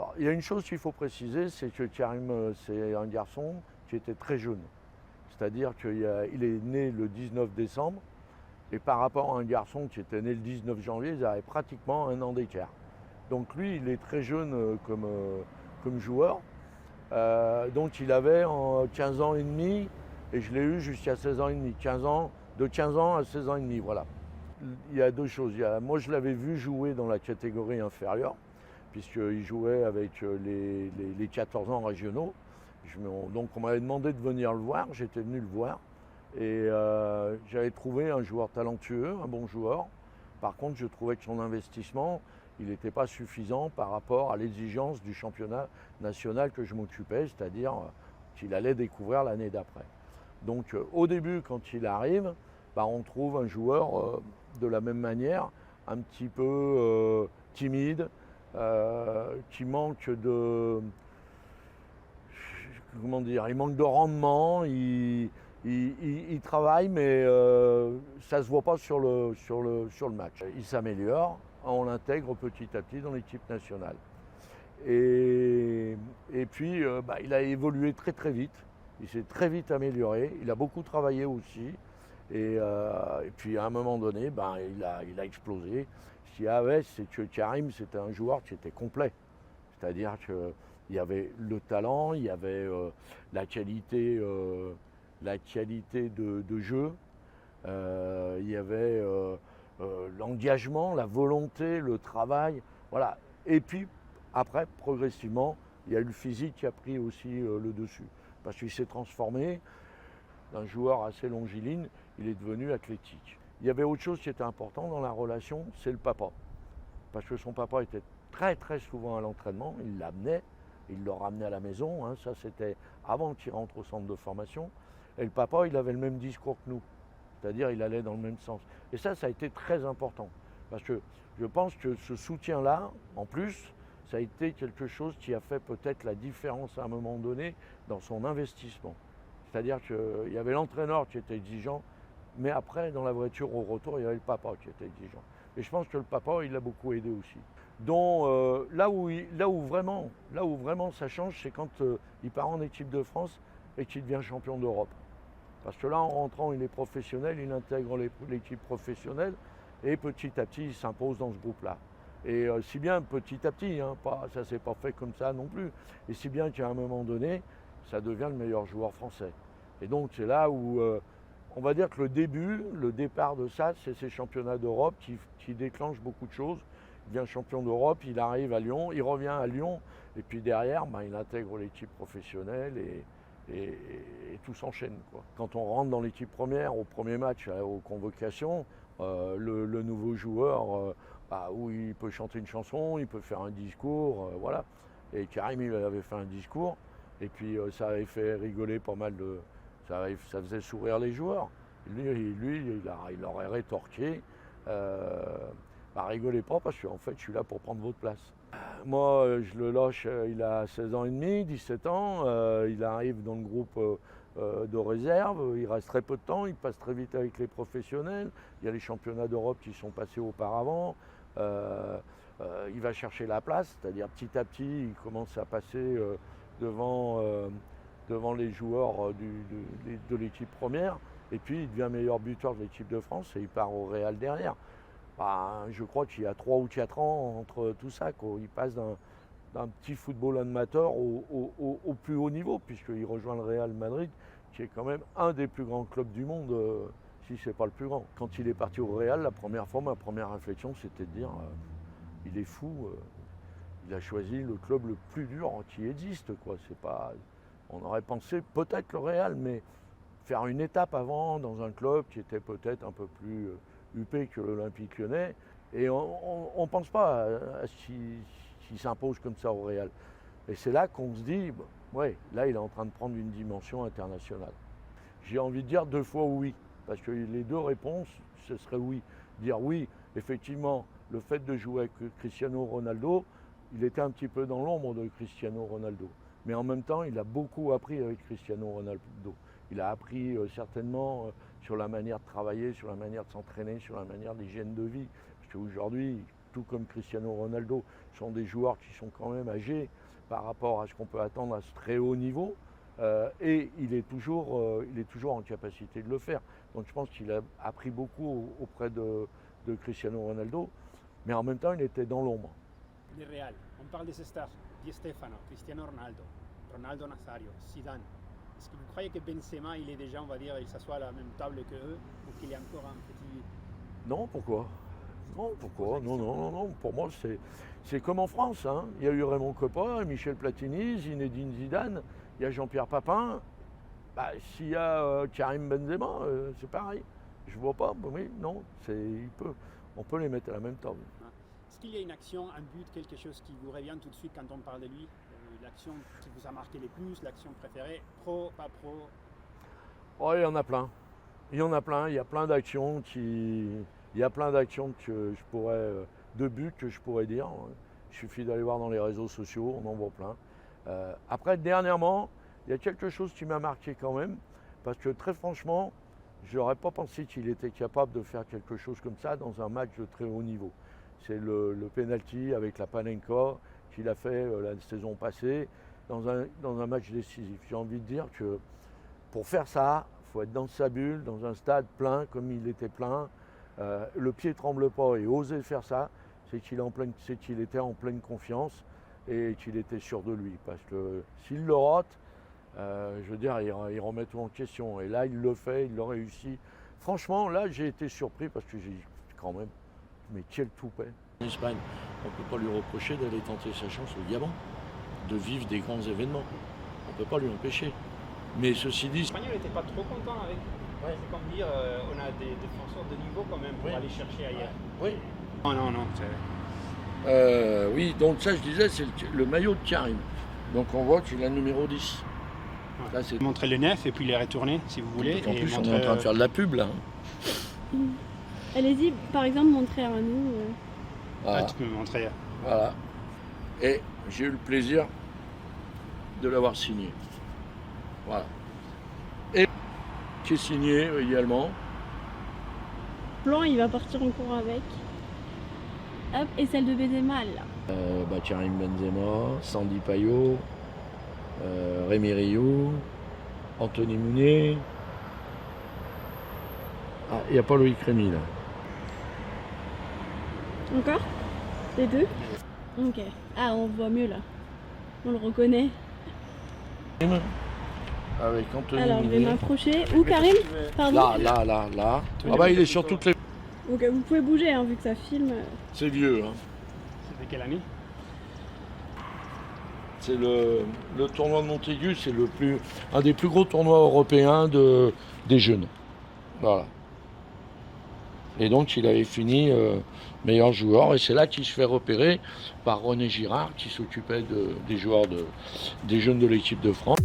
Alors, il y a une chose qu'il faut préciser, c'est que Karim, c'est un garçon qui était très jeune. C'est-à-dire qu'il est né le 19 décembre, et par rapport à un garçon qui était né le 19 janvier, ils avaient pratiquement un an d'écart. Donc lui, il est très jeune comme joueur. Donc il avait 15 ans et demi, et je l'ai eu jusqu'à 16 ans et demi. 15 ans, de 15 ans à 16 ans et demi, voilà. Il y a deux choses. Moi, je l'avais vu jouer dans la catégorie inférieure, puisqu'il jouait avec les 14 ans régionaux. Donc on m'avait demandé de venir le voir, j'étais venu le voir. Et j'avais trouvé un joueur talentueux, un bon joueur. Par contre, je trouvais que son investissement, il n'était pas suffisant par rapport à l'exigence du championnat national que je m'occupais, c'est-à-dire qu'il allait découvrir l'année d'après. Donc au début, quand il arrive, bah, on trouve un joueur de la même manière, un petit peu timide, qui manque de, comment dire, il manque de rendement, il travaille, mais ça ne se voit pas sur le match. Il s'améliore, on l'intègre petit à petit dans l'équipe nationale. Et puis, bah, il a évolué très très vite, il s'est très vite amélioré, il a beaucoup travaillé aussi. Et puis à un moment donné, ben, il a explosé. Ce qu'il y avait, c'est que Karim, c'était un joueur qui était complet. C'est-à-dire qu'il y avait le talent, il y avait la qualité de jeu, il y avait l'engagement, la volonté, le travail. Voilà. Et puis après, progressivement, il y a eu le physique qui a pris aussi le dessus. Parce qu'il s'est transformé d'un joueur assez longiligne, il est devenu athlétique. Il y avait autre chose qui était important dans la relation, c'est le papa. Parce que son papa était très très souvent à l'entraînement, il l'amenait, il le ramenait à la maison, hein, ça c'était avant qu'il rentre au centre de formation. Et le papa, il avait le même discours que nous, c'est-à-dire il allait dans le même sens. Et ça a été très important. Parce que je pense que ce soutien-là, en plus, ça a été quelque chose qui a fait peut-être la différence à un moment donné dans son investissement. C'est-à-dire qu'il y avait l'entraîneur qui était exigeant, mais après, dans la voiture au retour, il y avait le papa qui était exigeant. Et je pense que le papa, il l'a beaucoup aidé aussi. Donc là où vraiment ça change, c'est quand il part en équipe de France et qu'il devient champion d'Europe. Parce que là, en rentrant, il est professionnel, il intègre l'équipe professionnelle, et petit à petit, il s'impose dans ce groupe-là. Et si bien petit à petit, hein, ça ne s'est pas fait comme ça non plus, et si bien qu'à un moment donné, ça devient le meilleur joueur français. Et donc c'est là où, on va dire que le départ de ça, c'est ces championnats d'Europe qui déclenchent beaucoup de choses. Il devient champion d'Europe, il arrive à Lyon, il revient à Lyon, et puis derrière, ben, il intègre l'équipe professionnelle et tout s'enchaîne, quoi. Quand on rentre dans l'équipe première, au premier match, aux convocations, le nouveau joueur, bah, où il peut chanter une chanson, il peut faire un discours, voilà. Et Karim, il avait fait un discours, et puis ça avait fait rigoler pas mal de. Ça faisait sourire les joueurs. Lui il aurait rétorqué, bah, rigolez pas parce qu'en fait, je suis là pour prendre votre place. Moi, je le lâche, il a 16 ans et demi, 17 ans, il arrive dans le groupe de réserve, il reste très peu de temps, il passe très vite avec les professionnels, il y a les championnats d'Europe qui sont passés auparavant, il va chercher la place, c'est-à-dire petit à petit, il commence à passer devant, devant les joueurs de l'équipe première, et puis il devient meilleur buteur de l'équipe de France et il part au Real derrière. Bah, je crois qu'il y a 3 ou 4 ans entre tout ça, quoi. Il passe d'un petit football amateur au plus haut niveau, puisqu'il rejoint le Real Madrid, qui est quand même un des plus grands clubs du monde, si ce n'est pas le plus grand. Quand il est parti au Real, la première fois, ma première réflexion, c'était de dire il est fou, il a choisi le club le plus dur qui existe, quoi. C'est pas, on aurait pensé peut-être le Real, mais faire une étape avant dans un club qui était peut-être un peu plus huppé que l'Olympique Lyonnais. Et on ne pense pas à ce qui s'impose comme ça au Real. Et c'est là qu'on se dit, bon, ouais, là il est en train de prendre une dimension internationale. J'ai envie de dire 2 fois oui, parce que les 2 réponses, ce serait oui. Dire oui, effectivement, le fait de jouer avec Cristiano Ronaldo, il était un petit peu dans l'ombre de Cristiano Ronaldo. Mais en même temps, il a beaucoup appris avec Cristiano Ronaldo. Il a appris certainement sur la manière de travailler, sur la manière de s'entraîner, sur la manière d'hygiène de vie. Parce qu'aujourd'hui, tout comme Cristiano Ronaldo, sont des joueurs qui sont quand même âgés par rapport à ce qu'on peut attendre à ce très haut niveau. Et il est toujours en capacité de le faire. Donc je pense qu'il a appris beaucoup auprès de Cristiano Ronaldo, mais en même temps, il était dans l'ombre. Le Real, on parle de ces stars, Di Stefano, Cristiano Ronaldo, Ronaldo Nazario, Zidane. Est-ce que vous croyez que Benzema, il est déjà, on va dire, il s'assoit à la même table que eux, ou qu'il est encore un petit... Non, pourquoi? Non, pourquoi? Non. Pour moi, c'est comme en France. Hein. Il y a eu Raymond Kopa, Michel Platini, Zinedine Zidane, il y a Jean-Pierre Papin. Bah, s'il y a Karim Benzema, c'est pareil. Je vois pas, oui, non, on peut les mettre à la même table. Est-ce qu'il y a une action, un but, quelque chose qui vous revient tout de suite quand on parle de lui? L'action qui vous a marqué le plus, l'action préférée, pro, pas pro? Oh, il y en a plein. Il y en a plein. Il y a plein d'actions que je pourrais, de buts que je pourrais dire. Il suffit d'aller voir dans les réseaux sociaux, on en voit plein. Après, dernièrement, il y a quelque chose qui m'a marqué quand même, parce que très franchement, je n'aurais pas pensé qu'il était capable de faire quelque chose comme ça dans un match de très haut niveau. C'est le penalty avec la Panenka qu'il a fait la saison passée dans un match décisif. J'ai envie de dire que pour faire ça, il faut être dans sa bulle, dans un stade plein comme il était plein. Le pied ne tremble pas et oser faire ça, c'est qu'il était en pleine confiance et qu'il était sûr de lui. Parce que s'il le rate, je veux dire, il remet tout en question. Et là, il le fait, il le réussit. Franchement, là, j'ai été surpris parce que j'ai dit quand même, mais quel toupet. En Espagne, on ne peut pas lui reprocher d'aller tenter sa chance au Gabon, de vivre des grands événements. On ne peut pas lui empêcher. Mais ceci dit... L'Espagnol n'était pas trop content avec. Ouais. C'est comme dire, on a des défenseurs de niveau quand même pour aller chercher ailleurs. Oui. Non. Oui, donc ça, je disais, c'est le maillot de Karim. Donc on voit qu'il a le numéro 10. Ouais. Là, c'est... Montrer le 9 et puis les retourner si vous voulez. En plus, on est en train de faire de la pub là. Allez-y, par exemple, montrer à nous. Voilà. Tu peux me montrer. Voilà. Et j'ai eu le plaisir de l'avoir signé. Voilà. Et qui est signé également. Plan, il va partir en courant avec. Hop, et celle de Benzema là. Karim Benzema, Sandy Payot, Rémi Rioux, Anthony Mounier. Ah, il n'y a pas Loïc Rémy là. Encore? Les deux? Ok. Ah, on voit mieux là. On le reconnaît. Avec Anthony Alors, je vais Mounier. m'approcher. Où Karim? Pardon? Là. Ah bah il est sur toutes les... Ok, vous pouvez bouger hein, vu que ça filme. C'est vieux. Hein. C'était quelle année? C'est le tournoi de Montaigu, c'est un des plus gros tournois européens des jeunes. Voilà. Et donc il avait fini meilleur joueur et c'est là qu'il se fait repérer par René Girard qui s'occupait des joueurs des jeunes de l'équipe de France.